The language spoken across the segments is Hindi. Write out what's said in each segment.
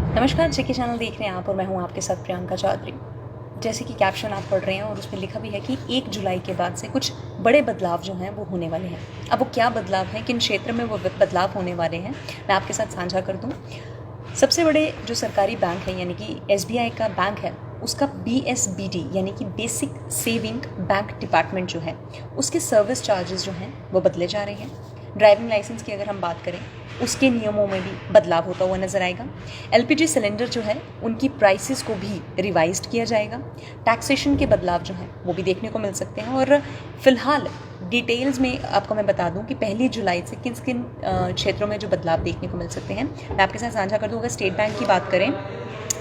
नमस्कार, जेके चैनल देख रहे हैं आप और मैं हूं आपके साथ प्रियंका चौधरी। जैसे कि कैप्शन आप पढ़ रहे हैं और उसमें लिखा भी है कि 1 जुलाई के बाद से कुछ बड़े बदलाव जो हैं वो होने वाले हैं। अब वो क्या बदलाव हैं, किन क्षेत्र में वो बदलाव होने वाले हैं, मैं आपके साथ साझा कर दूं। सबसे बड़े जो सरकारी बैंक है यानी कि एसबीआई का बैंक है, उसका बीएसबीडी यानी कि बेसिक सेविंग बैंक डिपार्टमेंट जो है, उसके सर्विस चार्जेस जो हैं वो बदले जा रहे हैं। ड्राइविंग लाइसेंस की अगर हम बात करें, उसके नियमों में भी बदलाव होता हुआ नजर आएगा। एलपीजी सिलेंडर जो है उनकी प्राइसेस को भी रिवाइज्ड किया जाएगा। टैक्सेशन के बदलाव जो हैं वो भी देखने को मिल सकते हैं। और फिलहाल डिटेल्स में आपको मैं बता दूं कि 1 जुलाई से किन किन क्षेत्रों में जो बदलाव देखने को मिल सकते हैं मैं आपके साथ साझा कर दूं। अगर स्टेट बैंक की बात करें,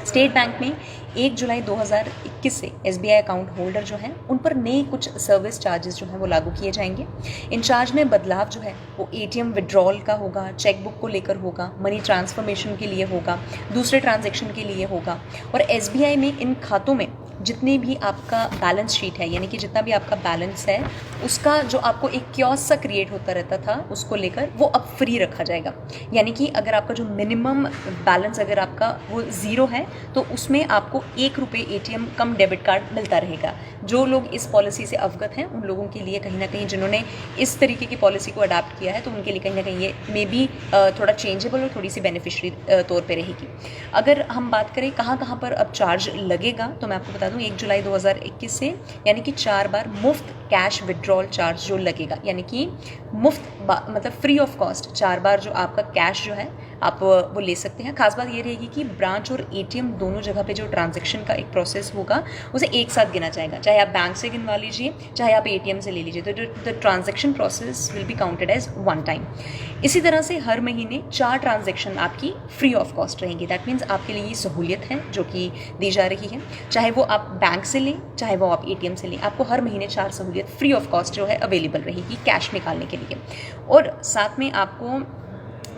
स्टेट बैंक में 1 जुलाई 2021 से एसबीआई अकाउंट होल्डर जो हैं उन पर नए कुछ सर्विस चार्जेस जो हैं वो लागू किए जाएंगे। इन चार्ज में बदलाव जो है वो एटीएम विड्रॉल का होगा, चेकबुक को लेकर होगा, मनी ट्रांसफॉर्मेशन के लिए होगा, दूसरे ट्रांजैक्शन के लिए होगा। और एसबीआई में इन खातों में जितनी भी आपका बैलेंस शीट है यानी कि जितना भी आपका बैलेंस है उसका जो आपको एक क्योस सा क्रिएट होता रहता था उसको लेकर वो अब फ्री रखा जाएगा। यानी कि अगर आपका जो मिनिमम बैलेंस अगर आपका वो 0 है तो उसमें आपको 1 रुपये एटीएम कम डेबिट कार्ड मिलता रहेगा। जो लोग इस पॉलिसी से अवगत हैं उन लोगों के लिए कहीं ना कहीं जिन्होंने इस तरीके की पॉलिसी को अडाप्ट किया है तो उनके लिए कहीं ना कहीं ये मे बी थोड़ा चेंजेबल और थोड़ी सी बेनिफिशियरी तौर पे रहेगी। अगर हम बात करें कहाँ कहाँ पर अब चार्ज लगेगा तो मैं आपको बता दूं 1 जुलाई 2021 से यानी कि 4 बार मुफ्त कैश विड्रॉल चार्ज जो लगेगा, यानी कि मुफ्त मतलब फ्री ऑफ कॉस्ट 4 बार जो आपका कैश जो है आप वो ले सकते हैं। खास बात ये रहेगी कि ब्रांच और एटीएम दोनों जगह पे जो ट्रांजैक्शन का एक प्रोसेस होगा उसे एक साथ गिना जाएगा, चाहे आप बैंक से गिनवा लीजिए चाहे आप एटीएम से ले लीजिए, तो the transaction process will be counted as one time. इसी तरह से हर महीने 4 ट्रांजैक्शन आपकी फ्री ऑफ कॉस्ट रहेंगी। दैट मीन्स आपके लिए ये सहूलियत है जो कि दी जा रही है, चाहे वो आप बैंक से लें चाहे वो आप एटीएम से लें, आपको हर महीने 4 सहूलियत फ्री ऑफ कॉस्ट जो है अवेलेबल रहेगी कैश निकालने के लिए। और साथ में आपको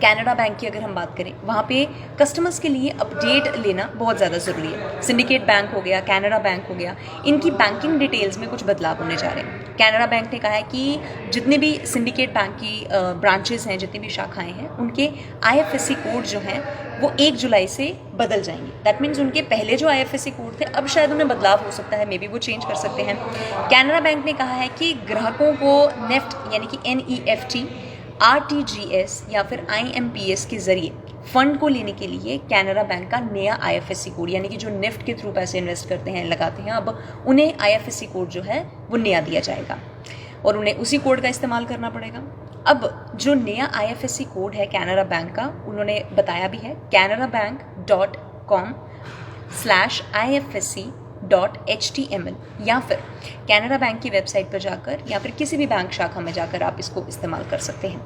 कैनरा बैंक की अगर हम बात करें वहाँ पे कस्टमर्स के लिए अपडेट लेना बहुत ज़्यादा ज़रूरी है। सिंडिकेट बैंक हो गया, कैनरा बैंक हो गया, इनकी बैंकिंग डिटेल्स में कुछ बदलाव होने जा रहे हैं। कैनरा बैंक ने कहा है कि जितने भी सिंडिकेट बैंक की ब्रांचेस हैं, जितनी भी शाखाएं हैं, उनके आईएफएससी कोड जो हैं वो 1 जुलाई से बदल जाएंगे। दैट मीन्स उनके पहले जो आईएफएससी कोड थे अब शायद उन्हें बदलाव हो सकता है, मे बी वो चेंज कर सकते हैं। कैनरा बैंक ने कहा है कि ग्राहकों को नेफ्ट यानी कि एनईएफटी, आरटीजीएस या फिर आईएमपीएस के जरिए फंड को लेने के लिए कैनरा बैंक का नया आईएफएससी कोड यानी कि जो निफ्ट के थ्रू पैसे इन्वेस्ट करते हैं लगाते हैं, अब उन्हें आईएफएससी कोड जो है वो नया दिया जाएगा और उन्हें उसी कोड का इस्तेमाल करना पड़ेगा। अब जो नया आईएफएससी कोड है कैनरा बैंक का, उन्होंने बताया भी है canarabank.com/ifsc.html या फिर कैनरा बैंक की वेबसाइट पर जाकर या फिर किसी भी बैंक शाखा में जाकर आप इसको इस्तेमाल कर सकते हैं।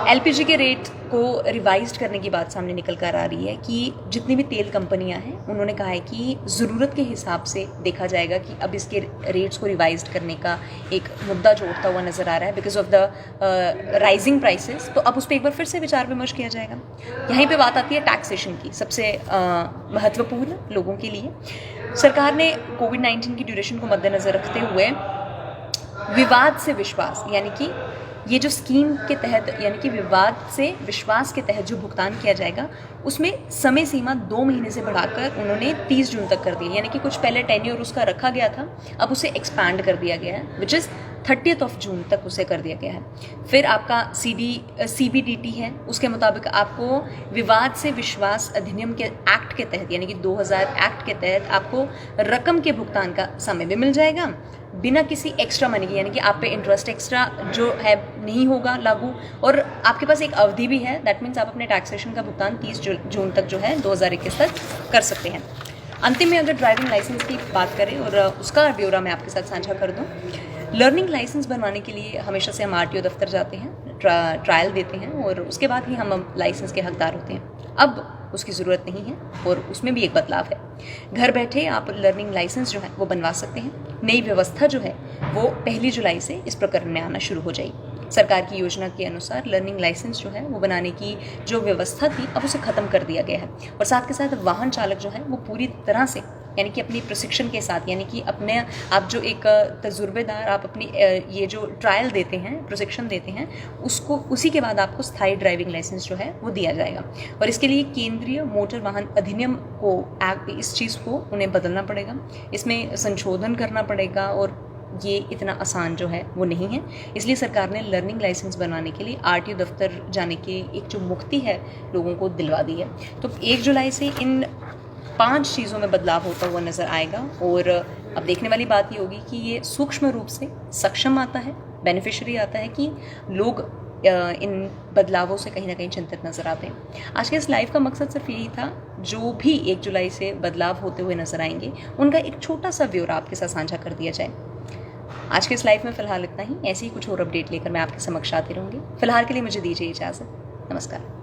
एलपीजी के रेट को रिवाइज्ड करने की बात सामने निकल कर आ रही है कि जितनी भी तेल कंपनियां हैं उन्होंने कहा है कि ज़रूरत के हिसाब से देखा जाएगा कि अब इसके रेट्स को रिवाइज्ड करने का एक मुद्दा जो उठता हुआ नज़र आ रहा है because of the rising prices, तो अब उस पर एक बार फिर से विचार विमर्श किया जाएगा। यहीं पे बात आती है टैक्सेशन की, सबसे महत्वपूर्ण लोगों के लिए। सरकार ने कोविड-19 की ड्यूरेशन को मद्देनज़र रखते हुए विवाद से विश्वास यानी कि ये जो स्कीम के तहत यानी कि विवाद से विश्वास के तहत जो भुगतान किया जाएगा उसमें समय सीमा 2 महीने से बढ़ाकर उन्होंने 30 जून तक कर दी। यानी कि कुछ पहले टेन्योर उसका रखा गया था, अब उसे एक्सपैंड कर दिया गया है, विच इज़ 30 जून तक उसे कर दिया गया है। फिर आपका सीबीडीटी है, उसके मुताबिक आपको विवाद से विश्वास अधिनियम के एक्ट के तहत यानी कि 2000 एक्ट के तहत आपको रकम के भुगतान का समय भी मिल जाएगा बिना किसी एक्स्ट्रा मनी के, यानी कि आप पे इंटरेस्ट एक्स्ट्रा जो है नहीं होगा लागू, और आपके पास एक अवधि भी है। दैट मीन्स आप अपने टैक्सेशन का भुगतान 30 जून तक जो है 2021 तक कर सकते हैं। अंतिम में अगर ड्राइविंग लाइसेंस की बात करें और उसका ब्यौरा मैं आपके साथ साझा कर दूं, लर्निंग लाइसेंस बनवाने के लिए हमेशा से हम आरटीओ दफ्तर जाते हैं, ट्रायल देते हैं और उसके बाद ही हम लाइसेंस के हकदार होते हैं। अब उसकी ज़रूरत नहीं है और उसमें भी एक बदलाव है। घर बैठे आप लर्निंग लाइसेंस जो है वो बनवा सकते हैं। नई व्यवस्था जो है वो 1 जुलाई से इस प्रकरण में आना शुरू हो जाएगी। सरकार की योजना के अनुसार लर्निंग लाइसेंस जो है वो बनाने की जो व्यवस्था थी अब उसे ख़त्म कर दिया गया है। और साथ के साथ वाहन चालक जो है वो पूरी तरह से यानी कि अपनी प्रशिक्षण के साथ, यानी कि अपने आप जो एक तजुर्बेदार आप अपनी ये जो ट्रायल देते हैं, प्रशिक्षण देते हैं, उसको उसी के बाद आपको स्थायी ड्राइविंग लाइसेंस जो है वो दिया जाएगा। और इसके लिए केंद्रीय मोटर वाहन अधिनियम को इस चीज़ को उन्हें बदलना पड़ेगा, इसमें संशोधन करना पड़ेगा और ये इतना आसान जो है वो नहीं है। इसलिए सरकार ने लर्निंग लाइसेंस बनाने के लिए आरटीओ दफ्तर जाने की एक जो मुक्ति है लोगों को दिलवा दी है। तो 1 जुलाई से इन 5 चीज़ों में बदलाव होता हुआ नज़र आएगा। और अब देखने वाली बात ये होगी कि ये सूक्ष्म रूप से सक्षम आता है, बेनिफिशियरी आता है कि लोग इन बदलावों से कहीं ना कहीं चिंतित नज़र आते हैं। आज के इस लाइव का मकसद सिर्फ यही था, जो भी 1 जुलाई से बदलाव होते हुए नज़र आएंगे उनका एक छोटा सा ब्यौरा आपके साथ साझा कर दिया जाए। आज के इस लाइव में फ़िलहाल इतना ही। ऐसे ही कुछ और अपडेट लेकर मैं आपके समक्ष आती रहूँगी। फिलहाल के लिए मुझे दीजिए इजाज़त। नमस्कार।